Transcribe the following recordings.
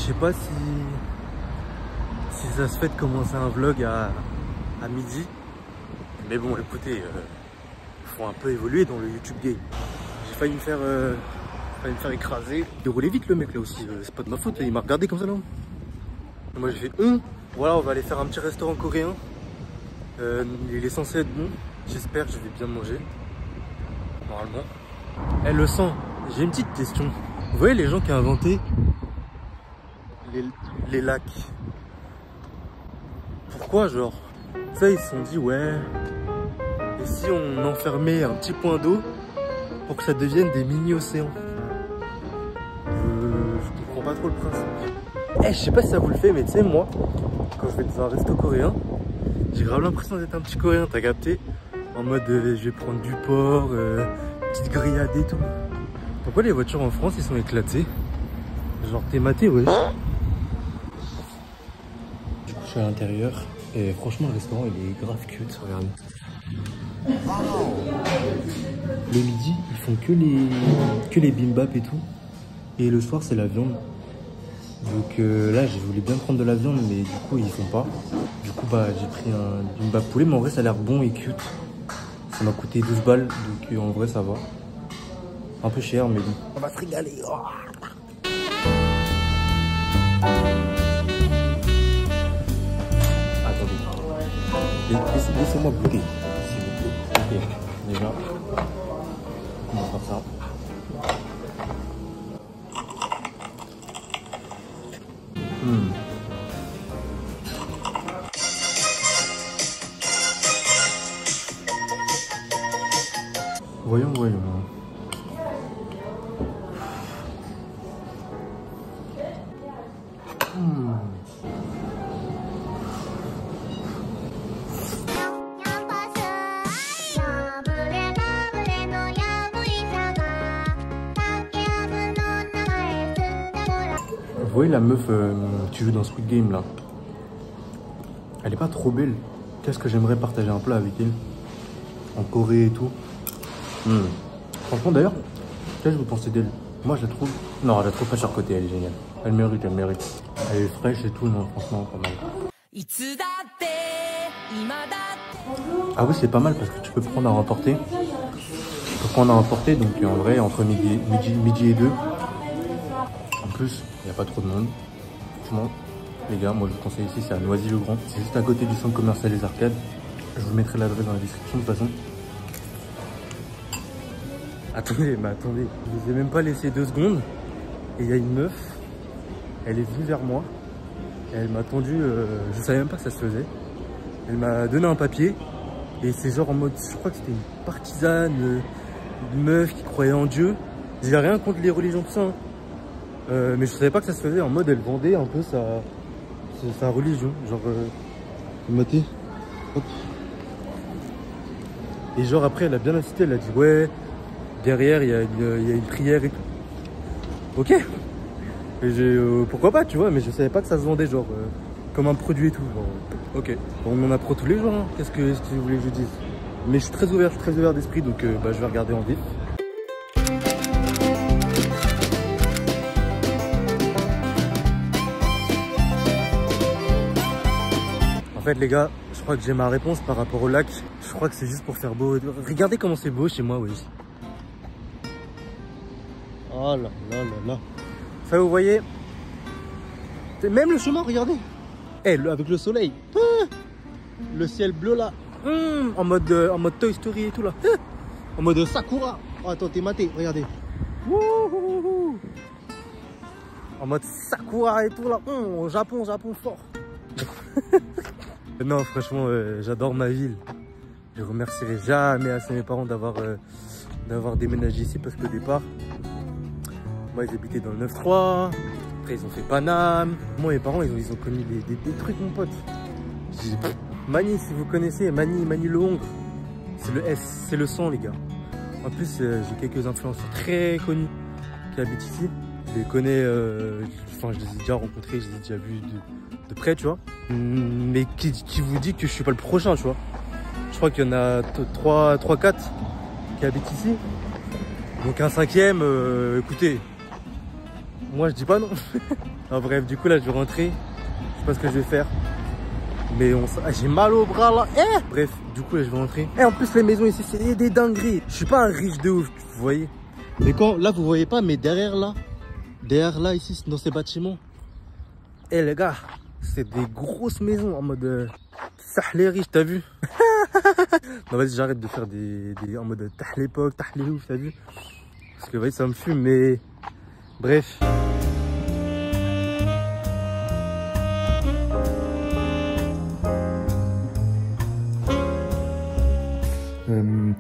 sais pas si ça se fait de commencer un vlog à midi. Mais bon, écoutez, faut un peu évoluer dans le YouTube game. J'ai failli me faire écraser. Il roulait vite le mec là aussi, c'est pas de ma faute, il m'a regardé comme ça là. Moi j'ai fait voilà, on va aller faire un petit restaurant coréen. Il est censé être bon, j'espère que je vais bien manger. Normalement. Elle le sent, j'ai une petite question. Vous voyez les gens qui ont inventé les lacs? Pourquoi genre? Ça ils se sont dit ouais, et si on enfermait un petit point d'eau pour que ça devienne des mini-océans? Je comprends pas trop le principe. Je sais pas si ça vous le fait, mais tu sais moi, quand je vais dans un resto coréen, j'ai grave l'impression d'être un petit coréen, t'as capté? En mode je vais prendre du porc, petite grillade et tout. Pourquoi les voitures en France ils sont éclatées? Genre t'es maté, ouais. Du coup je suis à l'intérieur et franchement le restaurant il est grave cute, regardez. Le midi ils font que les bimbap et tout. Et le soir c'est la viande. Donc là je voulais bien prendre de la viande mais du coup ils font pas. Du coup bah j'ai pris un bimbap poulet mais en vrai ça a l'air bon et cute. Ça m'a coûté 12 balles donc en vrai ça va. Un peu cher mais bon. On va se régaler. Oh. Attendez. Laissez-moi goûter s'il vous plaît. Ok, déjà on va faire ça. Voyons. Vous voyez la meuf qui joue dans Squid Game là? Elle est pas trop belle. Qu'est-ce que j'aimerais partager un plat avec elle? En Corée et tout. Franchement d'ailleurs, qu'est-ce que vous pensez d'elle? Moi je la trouve... Non, je la trouve pas surcotée, elle est géniale. Elle mérite. Elle est fraîche et tout, non, franchement pas mal. Ah oui, c'est pas mal parce que tu peux prendre à remporter. Donc en vrai, entre midi et 2. En plus, il n'y a pas trop de monde. Franchement, les gars, moi je vous conseille ici, c'est à Noisy-le-Grand. C'est juste à côté du centre commercial des Arcades. Je vous mettrai l'adresse dans la description de toute façon. Attendez, je vous ai même pas laissé 2 secondes. Et il y a une meuf, elle est venue vers moi. Et elle m'a tendu, je savais même pas que ça se faisait. Elle m'a donné un papier. Et c'est genre en mode, je crois que c'était une partisane, une meuf qui croyait en Dieu. J'ai rien contre les religions, tout ça. Hein. Mais je savais pas que ça se faisait. En mode, elle vendait un peu sa religion. Genre, matez. Hop. Et genre après, elle a bien insisté. Elle a dit, ouais, derrière, il y a une prière et tout. Ok. Et pourquoi pas, tu vois. Mais je savais pas que ça se vendait, genre, comme un produit et tout. Genre, ok. Bon, on en apprend tous les jours. Hein. Qu'est-ce que vous voulez que je vous dise? Mais je suis très ouvert d'esprit. Donc, je vais regarder en vif. En fait les gars, je crois que j'ai ma réponse par rapport au lac. Je crois que c'est juste pour faire beau. Regardez comment c'est beau chez moi, oui. Oh là là. Ça vous voyez? Même le chemin, regardez. Avec le soleil. Le ciel bleu là. En mode Toy Story et tout là. En mode Sakura. Oh, attends, t'es maté, regardez. En mode Sakura et tout là. Japon fort. Non, franchement, j'adore ma ville. Je remercierai jamais assez mes parents d'avoir déménagé ici parce qu'au départ, moi, ils habitaient dans le 9-3. Après, ils ont fait Paname. Moi, mes parents, ils ont commis des trucs, mon pote. Mani, si vous connaissez, Mani le Hongre. C'est le S, c'est le sang, les gars. En plus, j'ai quelques influenceurs très connus qui habitent ici. Je les connais, enfin, je les ai déjà rencontrés, je les ai déjà vus de près, tu vois. Mais qui vous dit que je suis pas le prochain, tu vois. Je crois qu'il y en a 3-4 qui habitent ici. Donc un 5e, écoutez, Moi je dis pas non. Non, bref, du coup là je vais rentrer. Je sais pas ce que je vais faire. Mais j'ai mal au bras là. Bref, du coup là je vais rentrer. Et en plus les maisons ici c'est des dingueries. Je suis pas un riche de ouf, vous voyez. Mais quand là vous voyez pas, mais derrière là ici dans ces bâtiments. Les gars, c'est des grosses maisons en mode ça les riches, t'as vu? Non vas-y, j'arrête de faire des en mode tah l'époque, tah les ouf, t'as vu? Parce que vas-y ça me fume, mais bref.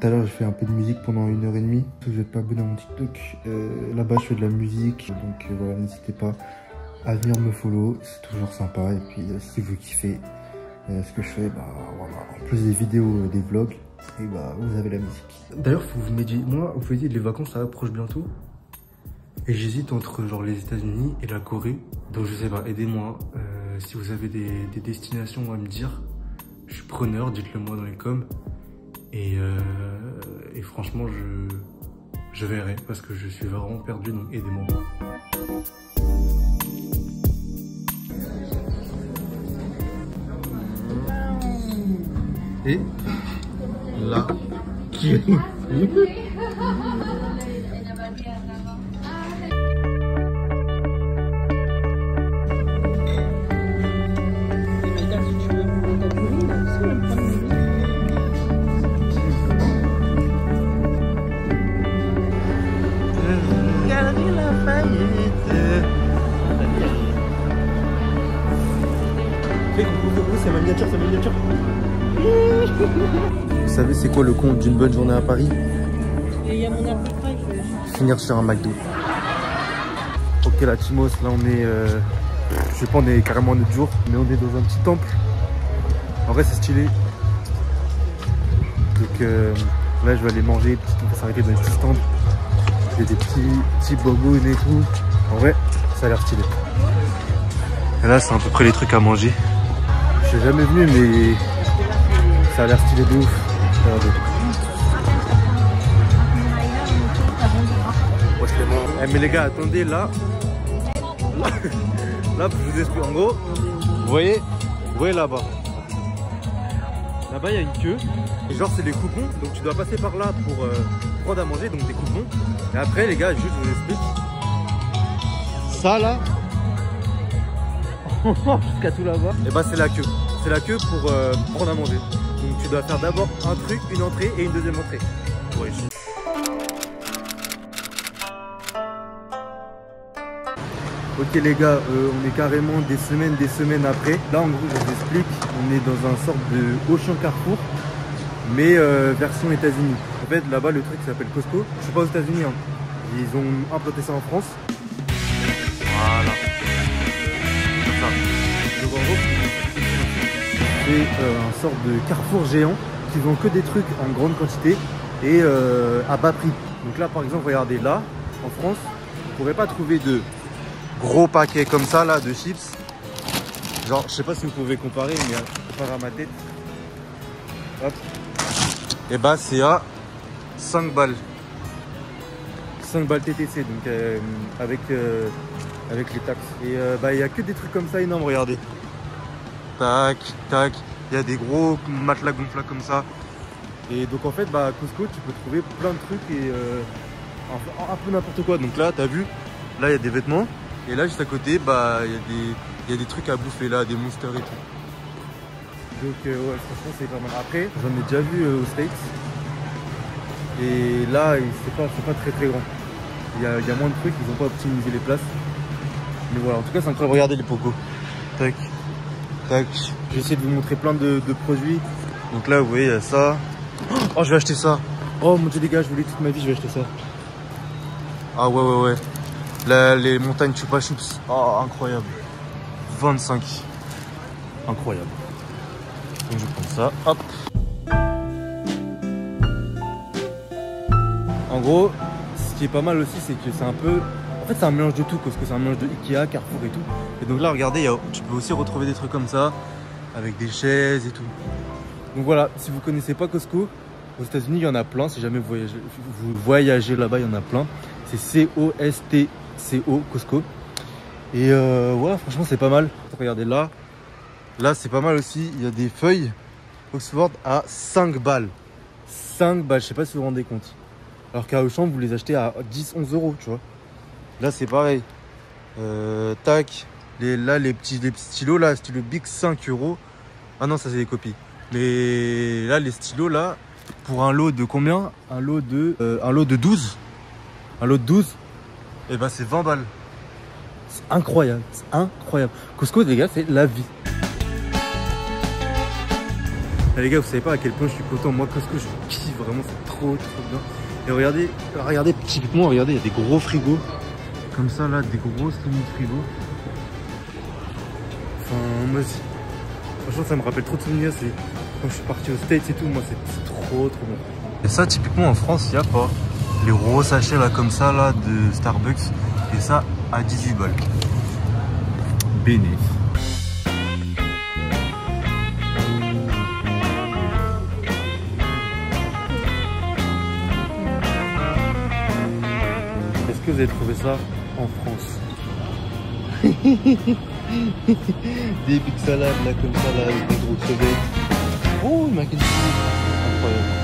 Tout à l'heure j'ai fait un peu de musique pendant 1h30. Si vous n'êtes pas abonné à mon TikTok, là-bas je fais de la musique. Donc voilà, n'hésitez pas à venir me follow, c'est toujours sympa. Et puis si vous kiffez ce que je fais, bah voilà, en plus des vidéos, des vlogs, et bah vous avez la musique. D'ailleurs faut vous médier, moi vous voyez les vacances ça approche bientôt. Et j'hésite entre genre les États-Unis et la Corée. Donc je sais pas, aidez-moi. Si vous avez des destinations à me dire, je suis preneur, dites-le moi dans les coms. Et franchement, je verrai parce que je suis vraiment perdu, donc aidez-moi. Et là, qui est c'est ma miniature, c'est ma miniature. Vous savez c'est quoi le compte d'une bonne journée à Paris? Il y a mon Apple Pie. Finir sur un McDo. Ok la Timos, là on est... je sais pas, on est carrément un autre jour, mais on est dans un petit temple. En vrai c'est stylé. Donc là je vais aller manger, on va s'arrêter dans les petits stands. Il y a des petits bobounes et tout. En vrai, ça a l'air stylé. Et là c'est à peu près les trucs à manger. Je suis jamais venu mais ça a l'air stylé de ouf. Regardez. Mais les gars, attendez, là, je vous explique. En gros, vous voyez là-bas. Là-bas, il y a une queue. Et genre, c'est des coupons. Donc, tu dois passer par là pour prendre à manger. Donc, des coupons. Et après, les gars, juste, je vous explique. Ça, là, jusqu'à tout là-bas. Et bah, c'est la queue. C'est la queue pour prendre à manger. Donc, tu dois faire d'abord un truc, une entrée et une deuxième entrée. Ouais. Ok les gars, on est carrément des semaines après. Là en gros je vous explique, on est dans un sorte de Auchan Carrefour, mais version États-Unis. En fait là-bas le truc s'appelle Costco. Je suis pas aux États-Unis, hein. Ils ont implanté ça en France. Voilà. Comme ça. Donc en gros, c'est un sorte de carrefour géant qui vend que des trucs en grande quantité et à bas prix. Donc là par exemple, regardez là, en France, vous ne pourrez pas trouver de gros paquets comme ça là de chips. Genre, je sais pas si vous pouvez comparer, mais comparé à ma tête. Hop. Et bah c'est à 5 balles. 5 balles TTC, donc avec les taxes. Et bah il n'y a que des trucs comme ça énormes, regardez. Tac, tac. Il y a des gros matelas gonflables comme ça. Et donc en fait, bah à Costco, tu peux trouver plein de trucs et un peu n'importe quoi. Donc là, t'as vu, là il y a des vêtements. Et là, juste à côté, bah il y a des trucs à bouffer là, des monsters et tout. Donc ouais, franchement, c'est pas mal. Après, j'en ai déjà vu aux States. Et là, c'est pas très grand. Il y a moins de trucs, ils n'ont pas optimisé les places. Mais voilà, en tout cas, c'est incroyable. Regardez les pogos. Tac, tac. Je vais essayer de vous montrer plein de produits. Donc là, vous voyez, il y a ça. Oh, je vais acheter ça. Oh mon dieu, les gars, je voulais toute ma vie, je vais acheter ça. Ah ouais. Là, les montagnes Chupa Chups. Oh, incroyable. 25. Incroyable. Donc je prends ça. Hop. En gros, ce qui est pas mal aussi, c'est que c'est un peu... En fait, c'est un mélange de tout, parce que c'est un mélange de Ikea, Carrefour et tout. Et donc là, regardez, tu peux aussi retrouver des trucs comme ça, avec des chaises et tout. Donc voilà, si vous connaissez pas Costco, aux États-Unis, il y en a plein. Si jamais vous voyagez là-bas, il y en a plein. C'est C-O-S-T-C-O, Costco. Et voilà, franchement, c'est pas mal. Regardez là. Là, c'est pas mal aussi. Il y a des feuilles Oxford à 5 balles. 5 balles, je sais pas si vous vous rendez compte. Alors qu'à Auchan, vous les achetez à 10, 11 euros, tu vois. Là, c'est pareil. Tac. Là, les petits stylos, là, stylo Bic, 5 euros. Ah non, ça, c'est des copies. Mais là, les stylos, là, pour un lot de combien? Un lot de 12. Un lot de 12, et ben c'est 20 balles. C'est incroyable, c'est incroyable. Costco, les gars, c'est la vie. Là, les gars, vous savez pas à quel point je suis content. Moi, Costco, je kiffe vraiment, c'est trop bien. Et regardez, typiquement, regardez, il y a des gros frigos. Comme ça, là, des grosses limites frigos. Enfin, moi, franchement, ça me rappelle trop de souvenirs. C'est quand je suis parti aux States et tout, moi, c'est trop bon. Et ça, typiquement, en France, il n'y a pas. Les gros sachets, là, comme ça, là, de Starbucks. Et ça, à 18 balles. Béné. Est-ce que vous avez trouvé ça en France? Des big salades là comme ça là avec des gros crevettes. Oh, mac and cheese. Incroyable.